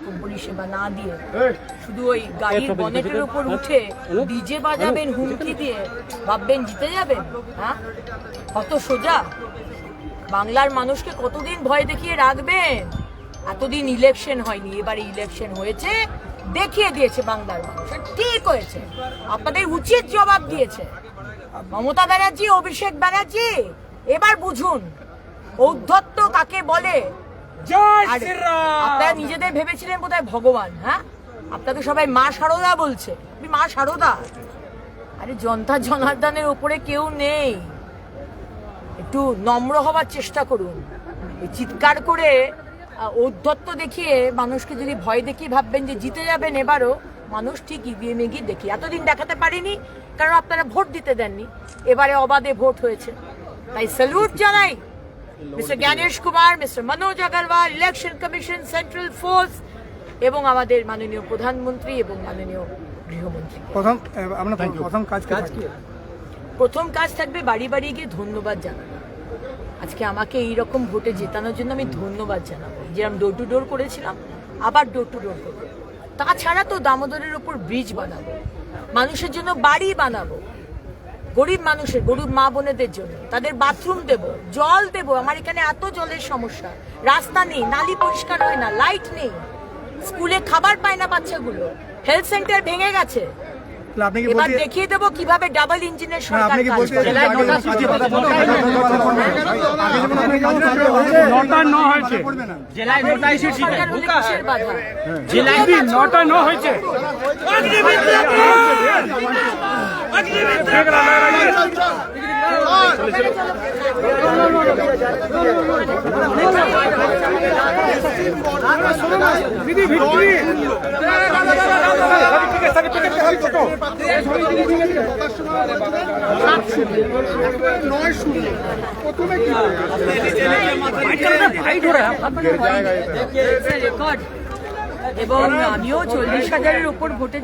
রকম পরিষেবা না দিয়ে শুধু ওই গাড়ির বনেটের উপর উঠে ডিজে বাজাবেন হুমকি দিয়ে ভাববেন জিতে যাবেন? হ্যাঁ, কত সোজা। বাংলার মানুষকে কতদিন ভয় দেখিয়ে রাখবেন? এতদিন ইলেকশন হয়নি, এবারে ইলেকশন হয়েছে, দেখিয়ে দিয়েছে বাংলার মানুষ, ঠিক হয়েছে। আপনাদের উচিত জবাব দিয়েছে মমতা ব্যানার্জি, অভিষেক ব্যানার্জি। এবার বুঝুন ঔদ্ধত্য কাকে বলে। আপনারা নিজেদের ভেবেছিলেন বোধহয় ভগবান। হ্যাঁ, আপনাকে সবাই মা শারদা বলছে, তুমি মা শারদা। আরে জনতা জনার্দনের উপরে কেউ নেই। একটু নম্র হবার চেষ্টা করুন। চিৎকার করে ঔদ্ধত্য দেখিয়ে মানুষকে যদি ভয় দেখিয়ে ভাববেন যে জিতে যাবেন এবারও, মানুষ ঠিক ইভিএম এ গিয়ে দেখি এতদিন দেখাতে পারিনি, কারণ আপনারা ভোট দিতে দেননি। এবারে অবাধে ভোট হয়েছে, তাই স্যালুট জানাই mister Gyanesh Kumar, mister Manoj Agarwal, election commission, central force এবং আমাদের মাননীয় প্রধানমন্ত্রী এবং মাননীয় গৃহমন্ত্রী। প্রথম কাজ থাকবে বাড়ি বাড়ি গিয়ে ধন্যবাদ জানানো। আজকে আমাকে এইরকম ভোটে জেতানোর জন্য আমি ধন্যবাদ জানাবো। যেরকম ডোর টু ডোর করেছিলাম, আবার ডোর টু ডোর করবো। তাছাড়া তো দামোদরের উপর ব্রিজ বানাবো, মানুষের জন্য বাড়ি বানাবো, গরিব মানুষের, গরিব মা বোনেদের জন্য তাদের বাথরুম দেব, জল দেব। আমার এখানে এত জলের সমস্যা, রাস্তা নেই, নালি পরিষ্কার হয় না, লাইট নেই, স্কুলে খাবার পায় না বাচ্চাগুলো, হেলথ সেন্টার ভেঙে গেছে। এবার দেখিয়ে দেবো কিভাবে ডাবল ইঞ্জিনের সরকার কাজ করে। এবং আমিও 40,000-এর উপর ভোটে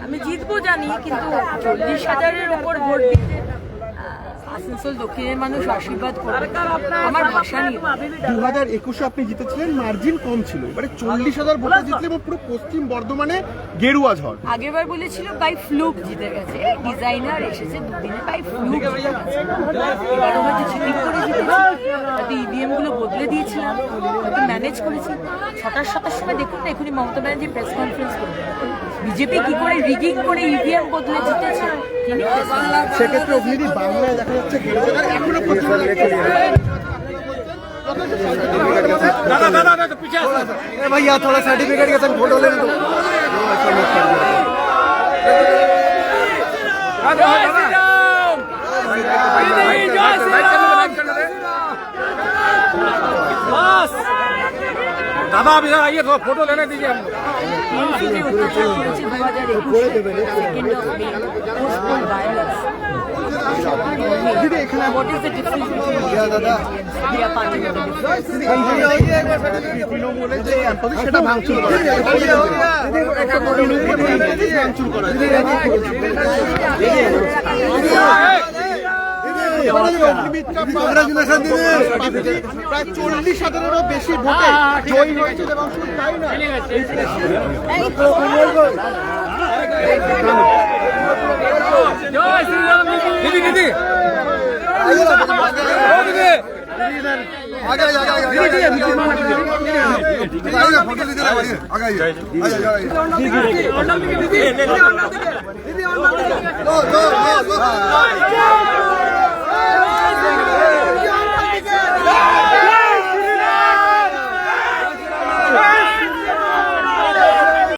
আমি জিতবো জানি, কিন্তু 40,000-এর উপর ভোট দিতে আসানসোল দক্ষিণের মানুষ আশীর্বাদ করবে। আমার ভাষা নেই। 2021-এ আপনি জিতেছিলেন, মার্জিন কম ছিল, এবারে 40,000 ভোটে জিতলে এবং পুরো পশ্চিম বর্ধমানে গেরুয়া ঝড়। আগেরবার বলেছিল বাই ফ্লুক জিতে গেছে, ডিজাইনার এসেছে দুদিনে বাই ফ্লুক জিতে গেছে। এবারও হয়তো চিটিং করে জিতেছি, হয়তো ইভিএম গুলো বদলে দিয়েছিলাম, হয়তো ম্যানেজ করেছি। 6টার সময় দেখুন না, এখনই মমতা ব্যানার্জি প্রেস কনফারেন্স করবে বিজেপি কি করে রিগিং করে ইভিএম বদলে জিতেছে। সেক্ষেত্রে অগ্নিদি বাংলায় দেখা যাচ্ছে এখনো भैया थोड़ा सर्टिफिकेट के संग फोटो लेने दो। दादा अभी आइए थोड़ा फोटो लेने दीजिए हम। What is the difference between we are part of the difference? সেটা ভাঙচুর করা প্রায় 40,000-এরও বেশি ভোটে জয়ী হয়েছে দেবাংশু, তাই না? জয় শ্রীরাম দিদি দিদি आगे आगे आगे फोटो दीजिए आगे आगे